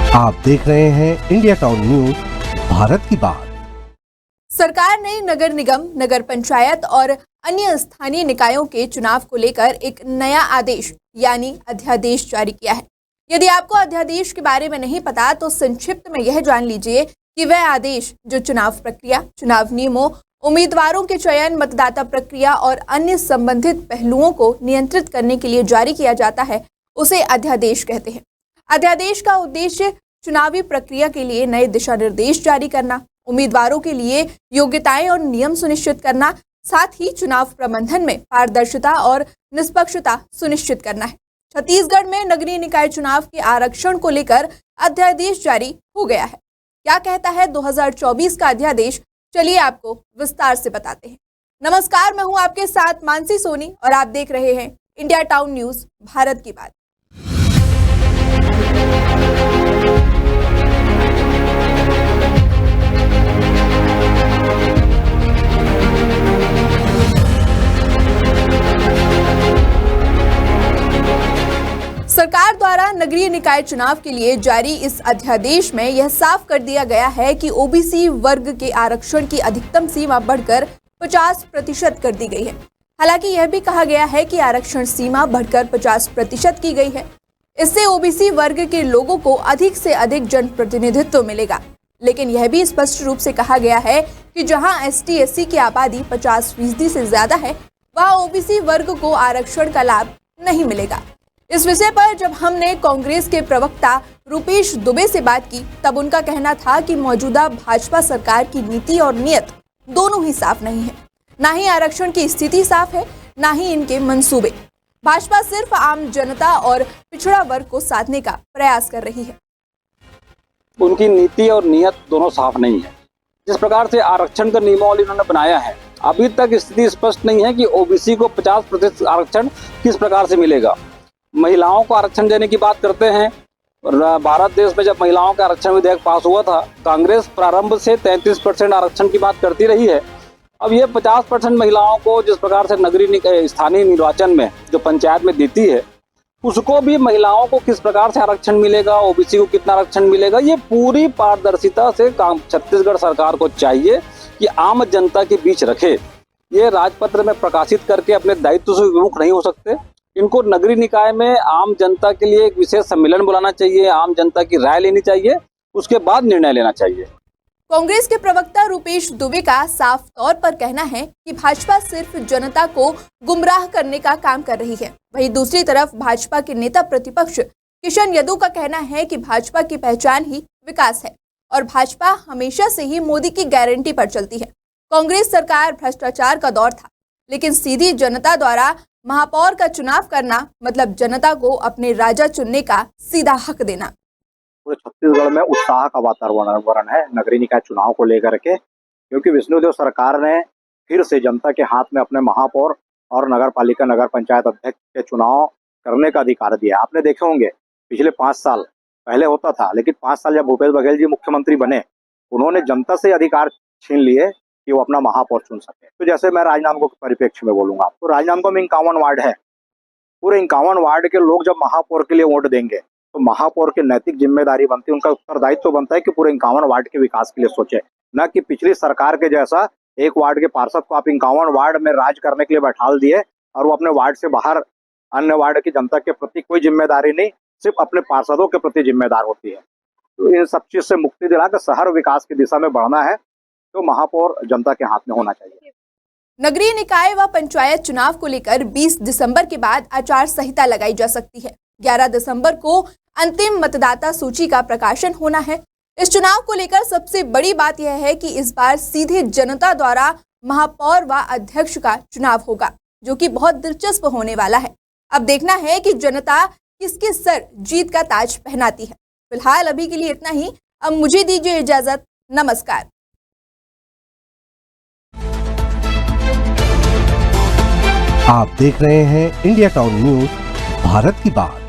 आप देख रहे हैं इंडिया टाउन न्यूज, भारत की बात। सरकार ने नगर निगम, नगर पंचायत और अन्य स्थानीय निकायों के चुनाव को लेकर एक नया आदेश यानी अध्यादेश जारी किया है। यदि आपको अध्यादेश के बारे में नहीं पता तो संक्षिप्त में यह जान लीजिए कि वह आदेश जो चुनाव प्रक्रिया, चुनाव नियमों, उम्मीदवारों के चयन, मतदाता प्रक्रिया और अन्य संबंधित पहलुओं को नियंत्रित करने के लिए जारी किया जाता है, उसे अध्यादेश कहते हैं। अध्यादेश का उद्देश्य चुनावी प्रक्रिया के लिए नए दिशा निर्देश जारी करना, उम्मीदवारों के लिए योग्यताएं और नियम सुनिश्चित करना, साथ ही चुनाव प्रबंधन में पारदर्शिता और निष्पक्षता सुनिश्चित करना है। छत्तीसगढ़ में नगरीय निकाय चुनाव के आरक्षण को लेकर अध्यादेश जारी हो गया है। क्या कहता है 2024 का अध्यादेश, चलिए आपको विस्तार से बताते हैं। नमस्कार, मैं हूं आपके साथ मानसी सोनी और आप देख रहे हैं इंडिया टाउन न्यूज, भारत की बात। सरकार द्वारा नगरीय निकाय चुनाव के लिए जारी इस अध्यादेश में यह साफ कर दिया गया है कि ओबीसी वर्ग के आरक्षण की अधिकतम सीमा बढ़कर 50% कर दी गई है। हालांकि यह भी कहा गया है कि आरक्षण सीमा बढ़कर 50% की गई है। इससे ओबीसी वर्ग के लोगों को अधिक से अधिक जनप्रतिनिधित्व मिलेगा। लेकिन यह भी स्पष्ट रूप से कहा गया है कि जहां ST/SC की आबादी 50% से ज्यादा है, वहां ओबीसी वर्ग को आरक्षण का लाभ नहीं मिलेगा। इस विषय पर जब हमने कांग्रेस के प्रवक्ता रुपेश दुबे से बात की, तब उनका कहना था कि मौजूदा भाजपा सरकार की नीति और नीयत दोनों ही साफ नहीं है। ना ही आरक्षण की स्थिति साफ है, ना ही इनके मंसूबे। भाजपा सिर्फ आम जनता और पिछड़ा वर्ग को साधने का प्रयास कर रही है। उनकी नीति और नीयत दोनों साफ नहीं है। जिस प्रकार से आरक्षण का नियमावली उन्होंने बनाया है, अभी तक स्थिति स्पष्ट नहीं है कि ओबीसी को 50% आरक्षण किस प्रकार से मिलेगा। महिलाओं को आरक्षण देने की बात करते हैं। भारत देश में जब महिलाओं का आरक्षण विधेयक पास हुआ था, कांग्रेस प्रारंभ से 33% आरक्षण की बात करती रही है। अब ये 50% महिलाओं को जिस प्रकार से नगरीय स्थानीय निर्वाचन में जो पंचायत में देती है, उसको भी महिलाओं को किस प्रकार से आरक्षण मिलेगा, ओबीसी को कितना आरक्षण मिलेगा, ये पूरी पारदर्शिता से छत्तीसगढ़ सरकार को चाहिए कि आम जनता के बीच रखे। ये राजपत्र में प्रकाशित करके अपने दायित्व से विमुख नहीं हो सकते। इनको नगरीय निकाय में आम जनता के लिए एक विशेष सम्मेलन बुलाना चाहिए, आम जनता की राय लेनी चाहिए, उसके बाद निर्णय लेना चाहिए। कांग्रेस के प्रवक्ता रुपेश दुबे का साफ तौर पर कहना है कि भाजपा सिर्फ जनता को गुमराह करने का काम कर रही है। वहीं दूसरी तरफ भाजपा के नेता प्रतिपक्ष किशन यदू का कहना है कि भाजपा की पहचान ही विकास है और भाजपा हमेशा से ही मोदी की गारंटी पर चलती है। कांग्रेस सरकार भ्रष्टाचार का दौर था, लेकिन सीधी जनता द्वारा महापौर का चुनाव करना मतलब जनता को अपने राजा चुनने का सीधा हक देना। पूरे छत्तीसगढ़ में उत्साह का वातावरण है नगरीय निकाय चुनाव को लेकर के, क्योंकि विष्णुदेव सरकार ने फिर से जनता के हाथ में अपने महापौर और नगर पालिका, नगर पंचायत अध्यक्ष के चुनाव करने का अधिकार दिया। आपने देखे होंगे पिछले 5 साल पहले होता था, लेकिन 5 साल जब भूपेश बघेल जी मुख्यमंत्री बने, उन्होंने जनता से अधिकार छीन लिए कि वो अपना महापौर चुन सके। तो जैसे मैं राजनांदगांव के परिप्रेक्ष्य में बोलूंगा, तो राजनांदगांव में 51 वार्ड है। पूरे 51 वार्ड के लोग जब महापौर के लिए वोट देंगे तो महापौर की नैतिक जिम्मेदारी बनती है, उनका उत्तरदायित्व बनता है कि पूरे 51 वार्ड के विकास के लिए सोचे, न कि पिछली सरकार के जैसा एक वार्ड के पार्षद को आप 51 वार्ड में राज करने के लिए बैठा दिए और वो अपने वार्ड से बाहर अन्य वार्ड की जनता के प्रति कोई जिम्मेदारी नहीं, सिर्फ अपने पार्षदों के प्रति जिम्मेदार होती है। तो इन सब चीज से मुक्ति दिलाकर शहर विकास की दिशा में बढ़ना है, तो महापौर जनता के हाथ में होना चाहिए। नगरीय निकाय व पंचायत चुनाव को लेकर 20 दिसंबर के बाद आचार संहिता लगाई जा सकती है। 11 दिसंबर को अंतिम मतदाता सूची का प्रकाशन होना है। इस चुनाव को लेकर सबसे बड़ी बात यह है कि इस बार सीधे जनता द्वारा महापौर व अध्यक्ष का चुनाव होगा, जो कि बहुत दिलचस्प होने वाला है। अब देखना है कि जनता किसके सर जीत का ताज पहनाती है। फिलहाल अभी के लिए इतना ही। अब मुझे दीजिए इजाजत। नमस्कार। आप देख रहे हैं इंडिया टाउन न्यूज, भारत की बात।